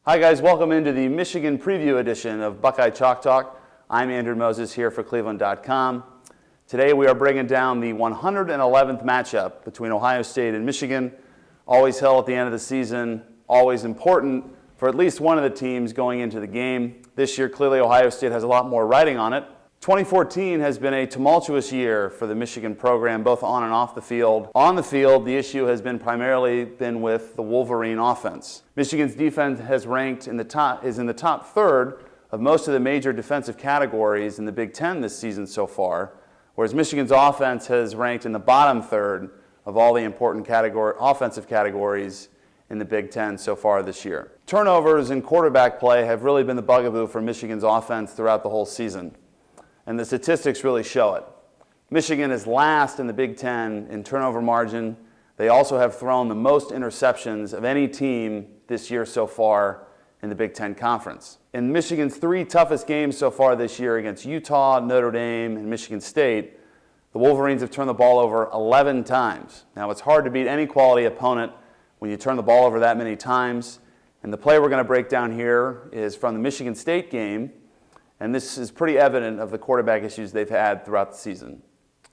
Hi guys, welcome into the Michigan preview edition of Buckeye Chalk Talk. I'm Andrew Moses here for cleveland.com. Today we are bringing down the 111th matchup between Ohio State and Michigan. Always held at the end of the season, always important for at least one of the teams going into the game. This year, clearly Ohio State has a lot more riding on it. 2014 has been a tumultuous year for the Michigan program, both on and off the field. On the field, the issue has been primarily with the Wolverine offense. Michigan's defense is in the top third of most of the major defensive categories in the Big Ten this season so far, whereas Michigan's offense has ranked in the bottom third of all the important offensive categories in the Big Ten so far this year. Turnovers and quarterback play have really been the bugaboo for Michigan's offense throughout the whole season, and the statistics really show it. Michigan is last in the Big Ten in turnover margin. They also have thrown the most interceptions of any team this year so far in the Big Ten Conference. In Michigan's three toughest games so far this year against Utah, Notre Dame, and Michigan State, the Wolverines have turned the ball over 11 times. Now, it's hard to beat any quality opponent when you turn the ball over that many times. And the play we're going to break down here is from the Michigan State game, and this is pretty evident of the quarterback issues they've had throughout the season.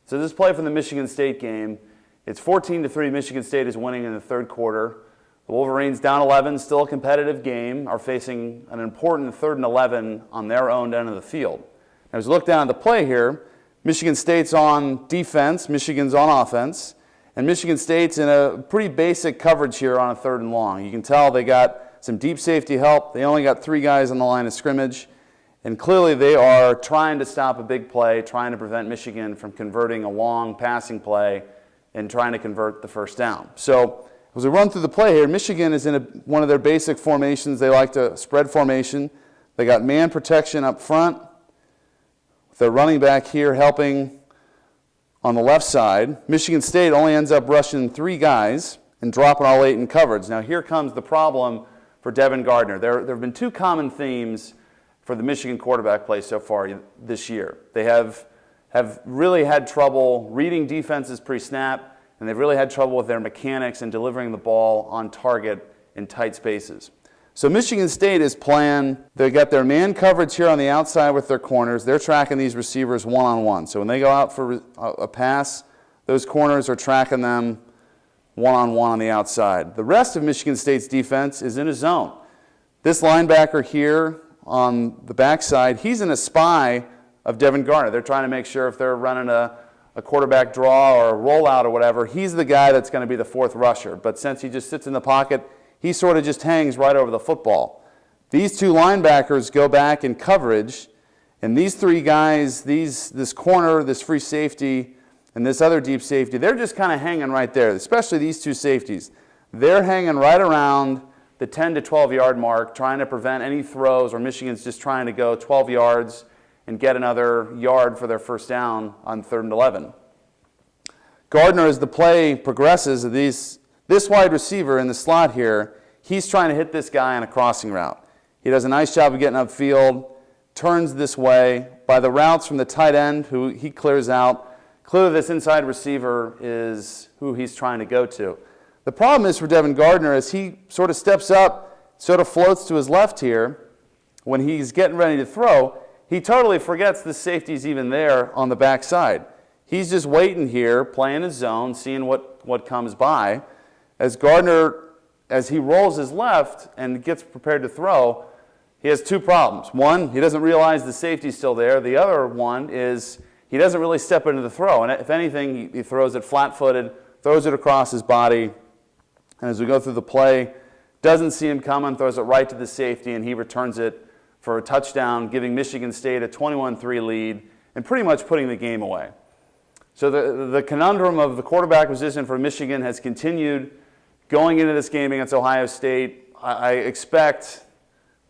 So this play from the Michigan State game, it's 14-3. Michigan State is winning in the third quarter. The Wolverines, down 11, still a competitive game, are facing an important 3rd and 11 on their own end of the field. Now, as we look down at the play here, Michigan State's on defense, Michigan's on offense, and Michigan State's in a pretty basic coverage here on a 3rd and long. You can tell they got some deep safety help. They only got 3 guys on the line of scrimmage. And clearly they are trying to stop a big play, trying to prevent Michigan from converting a long passing play and trying to convert the first down. So as we run through the play here, Michigan is in one of their basic formations. They like to spread formation. They got man protection up front, with their running back here helping on the left side. Michigan State only ends up rushing 3 guys and dropping all 8 in coverage. Now here comes the problem for David Gardner. There have been 2 common themes for the Michigan quarterback play so far this year. They have really had trouble reading defenses pre-snap, and they've really had trouble with their mechanics and delivering the ball on target in tight spaces. So Michigan State is playing, they got their man coverage here on the outside with their corners. They're tracking these receivers one-on-one. So when they go out for a pass, those corners are tracking them one-on-one on the outside. The rest of Michigan State's defense is in a zone. This linebacker here on the backside, he's in a spy of David Gardner. They're trying to make sure if they're running a quarterback draw or a rollout or whatever, he's the guy that's going to be the 4th rusher. But since he just sits in the pocket, he sort of just hangs right over the football. These 2 linebackers go back in coverage, and these 3 guys, this corner, this free safety, and this other deep safety, they're just kind of hanging right there, especially these 2 safeties. They're hanging right around the 10 to 12 yard mark, trying to prevent any throws, or Michigan's just trying to go 12 yards and get another yard for their first down on 3rd and 11. Gardner, as the play progresses, this wide receiver in the slot here, he's trying to hit this guy on a crossing route. He does a nice job of getting upfield, turns this way. By the routes from the tight end, who he clears out, clearly this inside receiver is who he's trying to go to. The problem is for David Gardner, as he sort of steps up, sort of floats to his left here, when he's getting ready to throw, he totally forgets the safety's even there on the backside. He's just waiting here, playing his zone, seeing what comes by. As Gardner, as he rolls his left and gets prepared to throw, he has 2 problems. One, he doesn't realize the safety's still there. The other one is he doesn't really step into the throw. And if anything, he throws it flat-footed, throws it across his body. And as we go through the play, doesn't see him coming, throws it right to the safety, and he returns it for a touchdown, giving Michigan State a 21-3 lead and pretty much putting the game away. So the conundrum of the quarterback position for Michigan has continued going into this game against Ohio State. I expect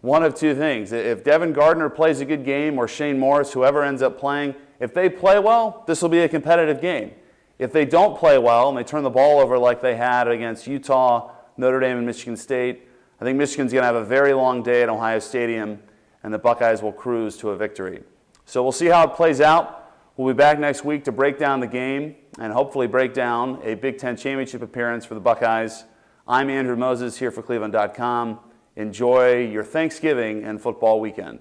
one of 2 things. If David Gardner plays a good game, or Shane Morris, whoever ends up playing, if they play well, this will be a competitive game. If they don't play well and they turn the ball over like they had against Utah, Notre Dame, and Michigan State, I think Michigan's going to have a very long day at Ohio Stadium, and the Buckeyes will cruise to a victory. So we'll see how it plays out. We'll be back next week to break down the game and hopefully break down a Big Ten championship appearance for the Buckeyes. I'm Andrew Moses here for cleveland.com. Enjoy your Thanksgiving and football weekend.